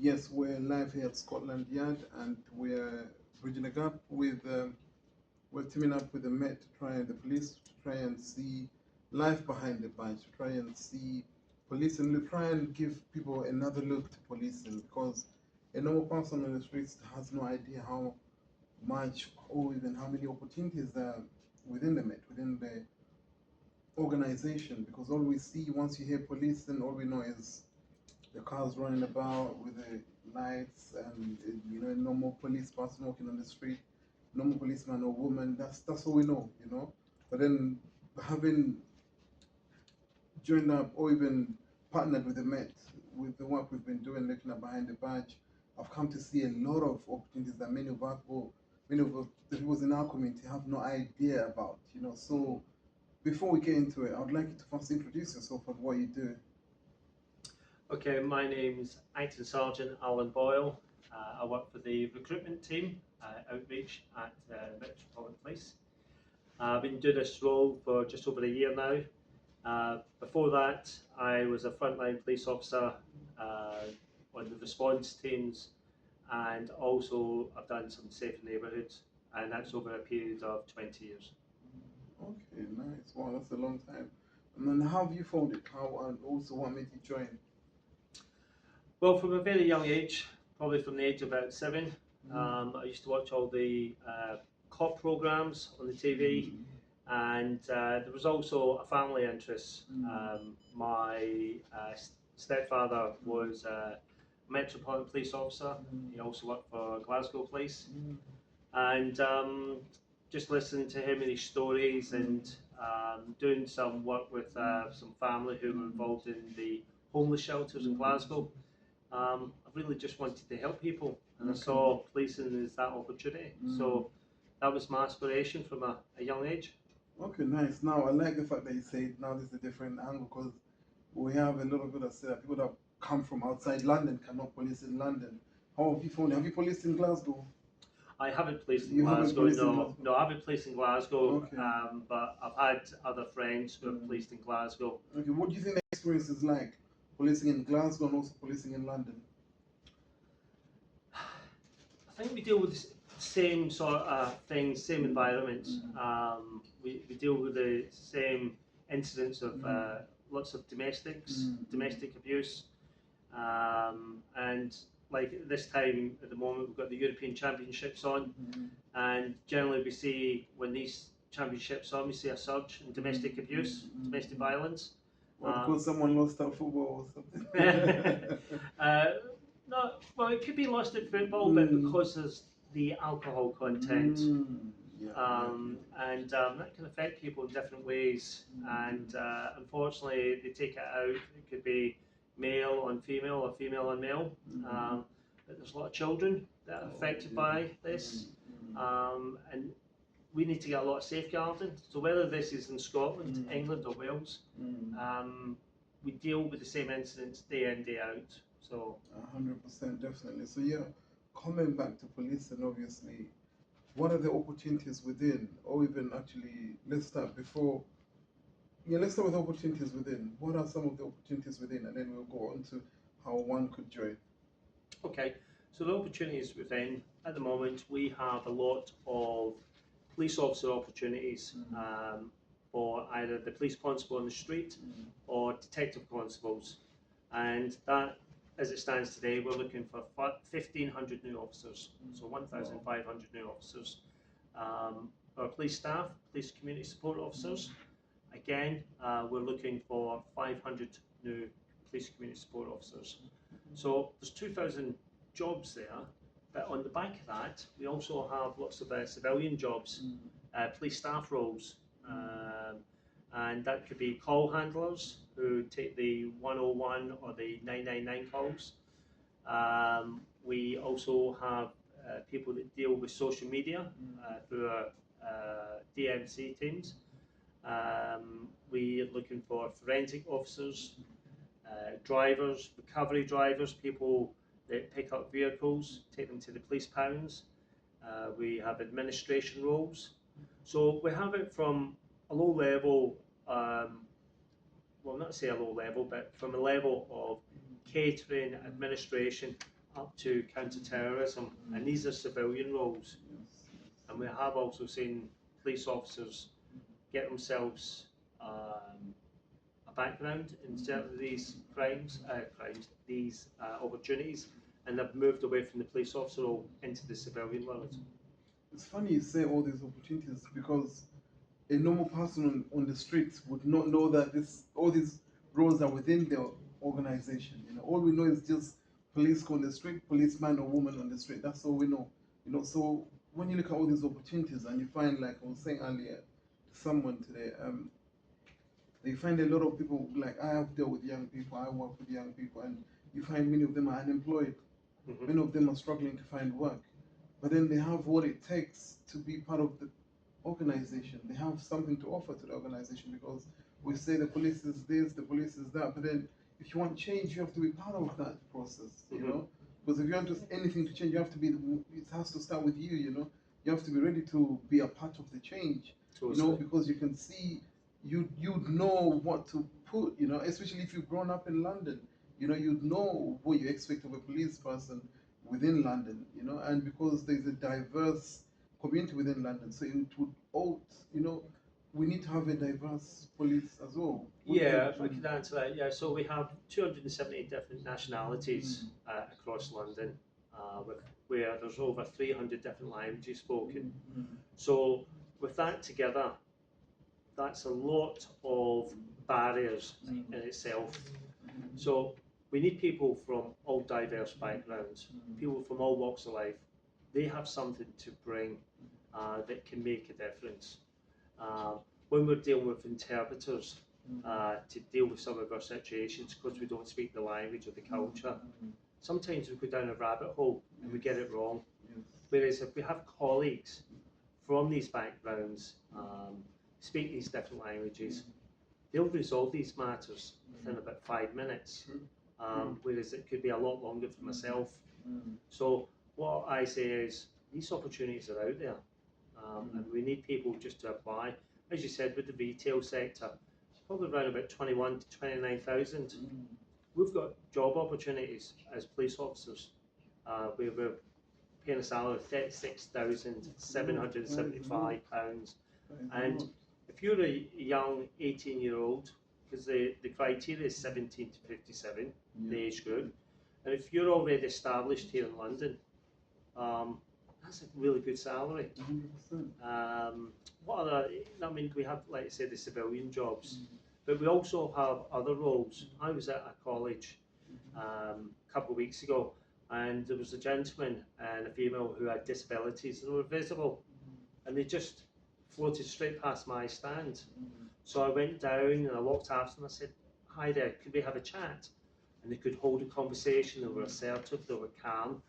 Yes, we're live here at Scotland Yard, and we're bridging a gap with, we're teaming up with the Met to try and the police to try and see life behind the badge, to try and see policing, to try and give people another look to policing, because a normal person on the streets has no idea how much or even how many opportunities there are within the Met, within the organization, because all we see once you hear police, then all we know is the cars running about with the lights and normal police person walking on the street, normal policeman or woman. That's all we know, you know. But then having joined up or even partnered with the Met with the work we've been doing, looking at behind the badge, I've come to see a lot of opportunities that many of the people in our community have no idea about, you know. So before we get into it, I would like you to first introduce yourself and what you do. Okay, my name's Acting Sergeant Alan Boyle. I work for the recruitment team, outreach at Metropolitan Police. I've been doing this role for just over a year now. Before that, I was a frontline police officer on the response teams, and also I've done some safe neighbourhoods, and that's over a period of 20 years. Okay, nice. Wow, that's a long time. And then how have you found it? How and also what made you join? Well, from a very young age, probably from the age of about 7, I used to watch all the cop programs on the TV, and there was also a family interest. My stepfather was a Metropolitan Police officer. He also worked for Glasgow Police, and just listening to him and his stories, and doing some work with some family who were involved in the homeless shelters in Glasgow. I really just wanted to help people, and I saw policing as that opportunity. So that was my aspiration from a young age. Okay, nice. Now I like the fact that you say now there's a different angle, because we have a lot of people that say that people that come from outside London cannot police in London. How have you found it? Have you policed in Glasgow? I haven't policed in You haven't Glasgow, policed in no. Glasgow? No, I haven't policed in Glasgow, Okay. but I've had other friends who have policed in Glasgow. Okay, what do you think the experience is like policing in Glasgow and also policing in London? I think we deal with the same sort of things, same environments. We deal with the same incidents of lots of domestic abuse, and like this time at the moment we've got the European Championships on, and generally we see when these championships on, we see a surge in domestic abuse, domestic violence. Well, because someone lost at football or something. No, well, it could be lost at football, but because there's the alcohol content, and that can affect people in different ways. And unfortunately, they take it out. It could be male on female or female on male. But there's a lot of children that are affected by this, and we need to get a lot of safeguarding. So whether this is in Scotland, England, or Wales, we deal with the same incidents day in, day out. So 100%, definitely. So yeah, coming back to policing, obviously, what are the opportunities within, or even actually, let's start with opportunities within. What are some of the opportunities within, and then we'll go on to how one could join. Okay, so the opportunities within, at the moment, we have a lot of police officer opportunities for either the police constable on the street or detective constables, and that, as it stands today, we're looking for 1,500 new officers, so 1,500 new officers. Our police staff, police community support officers, again, we're looking for 500 new police community support officers. So there's 2,000 jobs there, but on the back of that, we also have lots of civilian jobs, police staff roles, and that could be call handlers who take the 101 or the 999 calls. We also have people that deal with social media through our DMC teams. We are looking for forensic officers, drivers, recovery drivers, people that pick up vehicles, take them to the police pounds. We have administration roles. So we have it from a low level, well, not say a low level, but from a level of catering, administration, up to counter-terrorism, and these are civilian roles. And we have also seen police officers get themselves a background in certain of these these opportunities, and they've moved away from the police officer role into the civilian world. It's funny you say all these opportunities because a normal person on the streets would not know that all these roles are within the organization. You know, all we know is just police on the street, policeman or woman on the street. That's all we know. You know, so when you look at all these opportunities and you find, like I was saying earlier to someone today, you find a lot of people, like I have dealt with young people, I work with young people, and you find many of them are unemployed. Mm-hmm. Many of them are struggling to find work. But then they have what it takes to be part of the organization. They have something to offer to the organization because we say the police is this, the police is that, but then if you want change, you have to be part of that process, you know? Because if you want anything to change, you have to be, it has to start with you, you know? You have to be ready to be a part of the change, you know, because you can see, you'd know what to put, you know, especially if you've grown up in London, you know, you'd know what you expect of a police person within London, you know, and because there's a diverse community within London, so it would all, you know, we need to have a diverse police as well. Yeah, if I could answer that. Yeah, so we have 278 different nationalities across London, where there's over 300 different languages spoken. So with that together, that's a lot of barriers in itself. So we need people from all diverse backgrounds, people from all walks of life. They have something to bring that can make a difference. When we're dealing with interpreters to deal with some of our situations, because we don't speak the language or the culture, sometimes we go down a rabbit hole and we get it wrong. Whereas if we have colleagues from these backgrounds, speak these different languages, they'll resolve these matters within about 5 minutes, whereas it could be a lot longer for myself. So what I say is, these opportunities are out there, and we need people just to apply. As you said, with the retail sector, probably around about 21 to 29,000. We've got job opportunities as police officers. We're paying a salary of £36,775. And if you're a young 18-year-old, because the criteria is 17 to 57, the age group, and if you're already established here in London, that's a really good salary. What other, I mean, we have, like I said, the civilian jobs, but we also have other roles. I was at a college a couple of weeks ago, and there was a gentleman and a female who had disabilities and were visible, and they just floated straight past my stand. So I went down and I walked after them and I said, "Hi there, could we have a chat?" And they could hold a conversation, they were assertive, they were calm.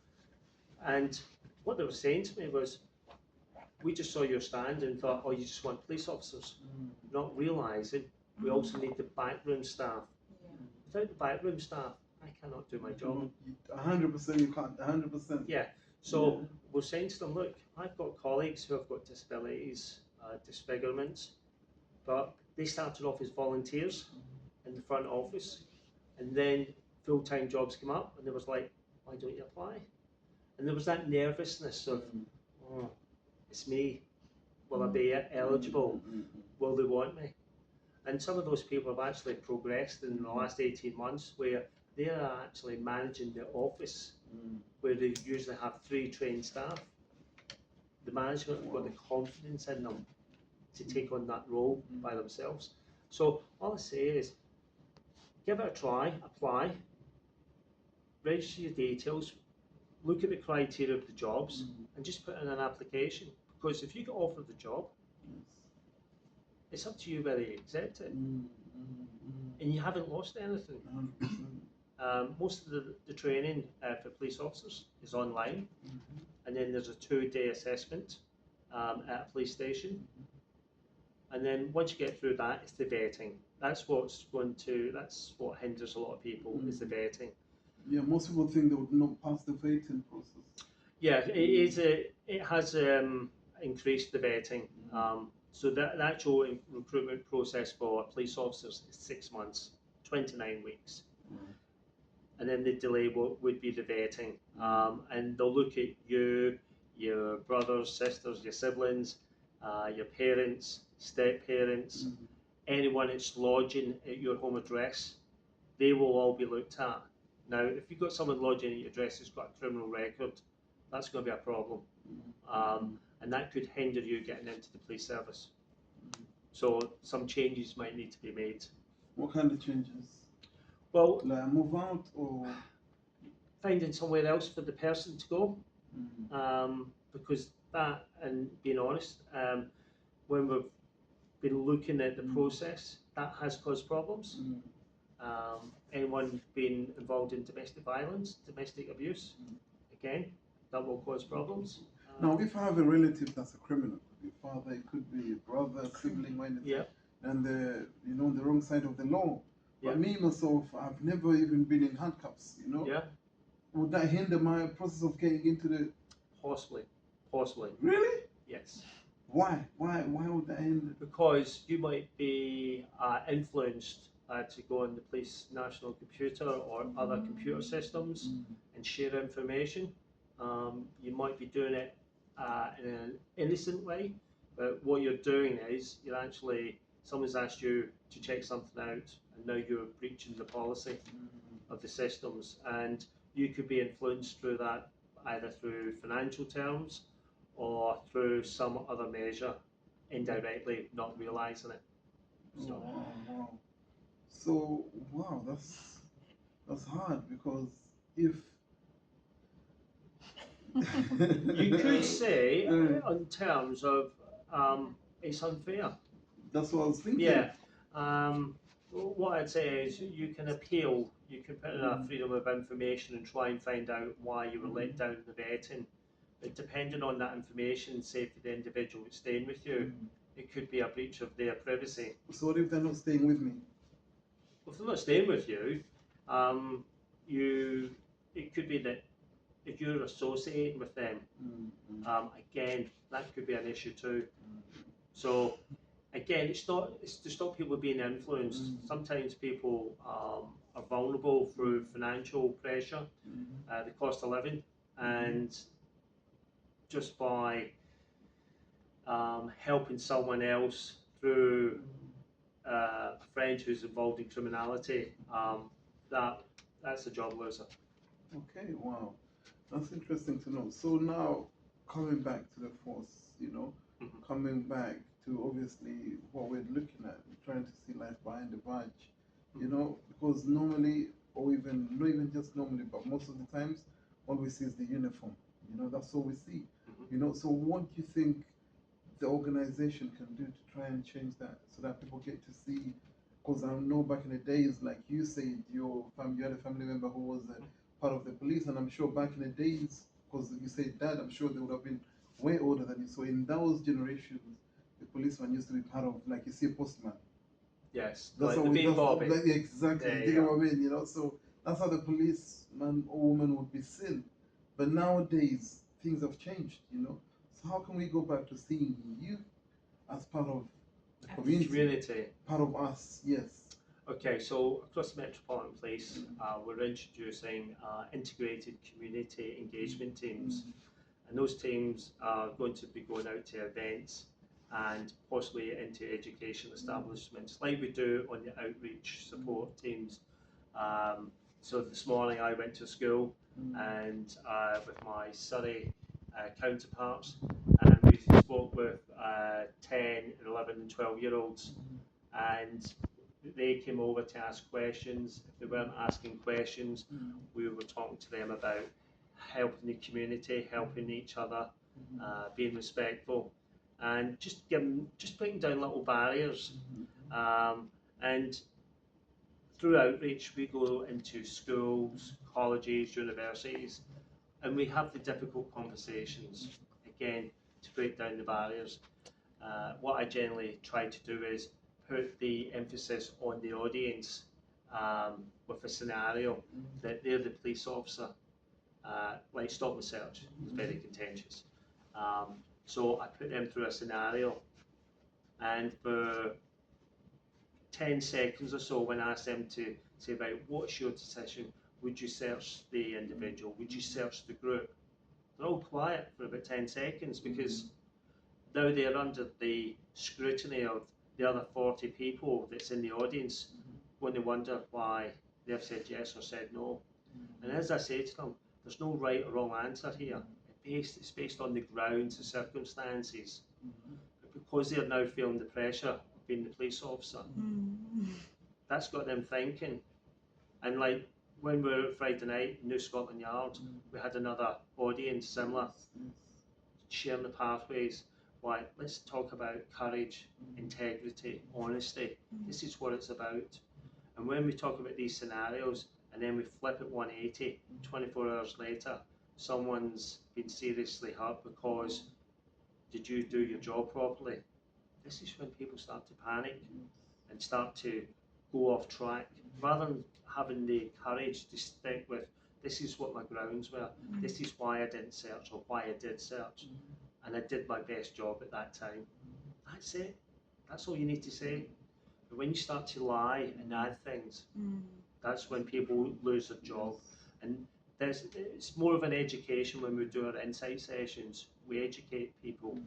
And what they were saying to me was, "We just saw your stand and thought, oh, you just want police officers," not realising we also need the backroom staff. Without the backroom staff, I cannot do my job. 100% you can't, 100%. Yeah, so we're saying to them, look, I've got colleagues who have got disabilities, disfigurements, but they started off as volunteers in the front office, and then full-time jobs came up, and there was like, why don't you apply? And there was that nervousness of, oh, it's me, will I be eligible? Will they want me? And some of those people have actually progressed in the last 18 months where they are actually managing the office, where they usually have 3 trained staff. The management have got the confidence in them to take on that role by themselves. So all I say is, give it a try, apply, register your details, look at the criteria of the jobs, and just put in an application. Because if you get offered the job, it's up to you whether you accept it. And you haven't lost anything. Most of the training for police officers is online, and then there's a 2-day assessment at a police station. And then once you get through that, it's the vetting. That's what hinders a lot of people, is the vetting. Yeah, most people think they would not pass the vetting process. Yeah, it has increased the vetting. So the actual recruitment process for police officers is 6 months, 29 weeks. and then the delay would be the vetting. And they'll look at you, your brothers, sisters, your siblings, your parents, step parents, anyone that's lodging at your home address, they will all be looked at. Now, if you've got someone lodging at your address who's got a criminal record, that's going to be a problem. And that could hinder you getting into the police service. So some changes might need to be made. What kind of changes? Well, Like move out or finding somewhere else for the person to go. Because that, and being honest, when we've been looking at the process, that has caused problems. Anyone being involved in domestic violence, domestic abuse, again, that will cause problems. Now, if I have a relative that's a criminal, it could be a father, it could be a brother, sibling, or anything, Yeah. and they're, you know, on the wrong side of the law. Yeah. But me myself, I've never even been in handcuffs. You know. Yeah. Would that hinder my process of getting into the? Possibly. Really? Yes. Why? Why would that hinder? Because you might be influenced to go on the police national computer or other computer systems and share information. You might be doing it in an innocent way, but what you're doing is you're actually, someone's asked you to check something out, and now you're breaching the policy of the systems, and you could be influenced through that, either through financial terms or through some other measure, indirectly not realising it. So. Wow. So wow, that's hard, because if You could say, in terms of, it's unfair. That's what I was thinking. Yeah. What I'd say is you can appeal, you can put in a freedom of information and try and find out why you were let down in the vetting. But depending on that information, say for the individual that's staying with you, it could be a breach of their privacy. So what if they're not staying with me? If they're not staying with you, it could be that if you're associating with them, again, that could be an issue too. So again, it's to stop people being influenced. Sometimes people are vulnerable through financial pressure, the cost of living, and just by helping someone else through a friend who's involved in criminality, that's a job loser. Okay, wow, that's interesting to know. So now, coming back to the force, you know, coming back to obviously what we're looking at, trying to see life behind the badge, you know, because normally, or even not even just normally, but most of the times, all we see is the uniform. You know, that's all we see. You know, so what do you think the organization can do to try and change that, so that people get to see? Because I know back in the days, like you said, you had a family member who was part of the police, and I'm sure back in the days, because you say dad, I'm sure they would have been way older than you. So in those generations, the policeman used to be part of, like you see a postman. Yes, That's like how the bean Bobby. like, exactly. You know what I mean? You know, so that's how the policeman or woman would be seen. But nowadays, things have changed. You know, so how can we go back to seeing you as part of the community, part of us? Yes. Okay, so across the Metropolitan Police, we're introducing integrated community engagement teams, and those teams are going to be going out to events and possibly into education establishments, like we do on the outreach support teams. So this morning I went to school and with my Surrey counterparts, and we spoke with 10, 11 and 12-year-olds, and they came over to ask questions. If they weren't asking questions, we were talking to them about helping the community, helping each other, being respectful, and just breaking down little barriers. And through outreach, we go into schools, colleges, universities, and we have the difficult conversations, again, to break down the barriers. What I generally try to do is put the emphasis on the audience with a scenario that they're the police officer. Like stop and search is very contentious. So I put them through a scenario, and for 10 seconds or so, when I ask them to say about what's your decision, would you search the individual? Would you search the group? They're all quiet for about 10 seconds because now they're under the scrutiny of the other 40 people that's in the audience when they wonder why they've said yes or said no. And as I say to them, there's no right or wrong answer here. It's based on the grounds, the circumstances. But because they're now feeling the pressure of being the police officer, that's got them thinking. And like when we were at Friday night in New Scotland Yard, we had another audience similar, sharing the pathways. Why? Let's talk about courage, integrity, honesty. This is what it's about. And when we talk about these scenarios and then we flip it 180, 24 hours later, someone's been seriously hurt because did you do your job properly? This is when people start to panic and start to go off track. Rather than having the courage to stick with, this is what my grounds were, this is why I didn't search or why I did search, and I did my best job at that time. That's it. That's all you need to say. But when you start to lie and add things, that's when people lose their job. And it's more of an education when we do our insight sessions. We educate people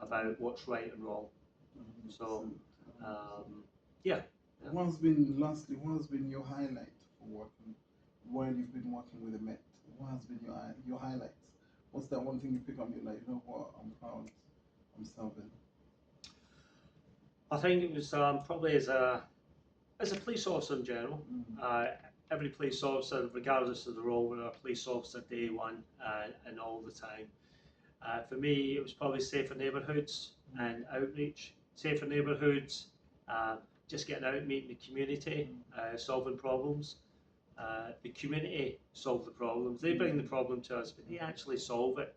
about what's right and wrong. So, yeah. What's been your highlight for working while you've been working with the Met? What has been your highlights? What's that one thing you pick up? You're like, you know what, I'm proud, I'm serving. I think it was probably as a police officer in general. Every police officer, regardless of the role, we're a police officer day one and all the time. For me, it was probably safer neighbourhoods and outreach. Safer neighbourhoods, just getting out, meeting the community, solving problems. The community solve the problems. They bring the problem to us, but they actually solve it.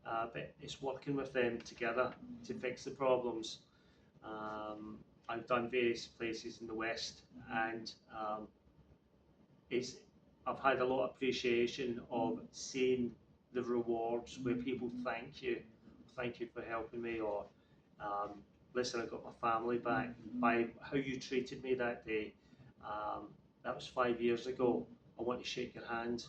But it's working with them together to fix the problems. I've done various places in the West, and I've had a lot of appreciation of seeing the rewards where people thank you for helping me, or listen, I got my family back by how you treated me that day. That was 5 years ago. I want to shake your hand.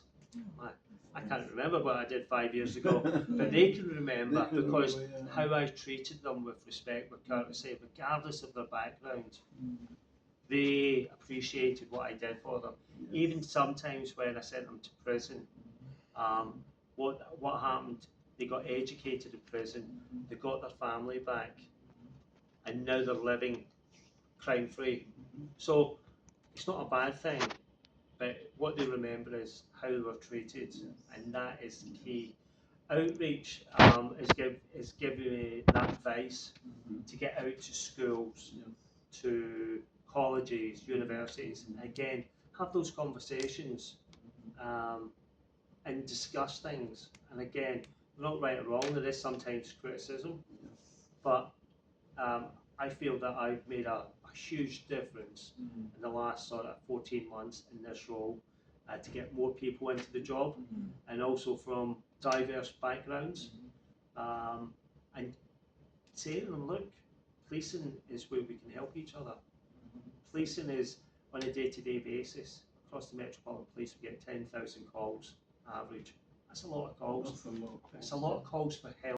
I can't remember what I did 5 years ago, but they can remember because how I treated them with respect, with courtesy, regardless of their background. They appreciated what I did for them. Even sometimes when I sent them to prison, what happened? They got educated in prison, they got their family back, and now they're living crime-free. So it's not a bad thing, but what they remember is how they were treated, and that is key. Outreach is giving me that advice to get out to schools, to colleges, universities, and again, have those conversations and discuss things. And again, not right or wrong, there is sometimes criticism, but I feel that I've made a huge difference in the last sort of 14 months in this role to get more people into the job and also from diverse backgrounds and say to them, look, policing is where we can help each other. Policing is on a day-to-day basis. Across the Metropolitan Police we get 10,000 calls average. That's a lot of calls. That's a lot of calls. It's a lot of calls for help.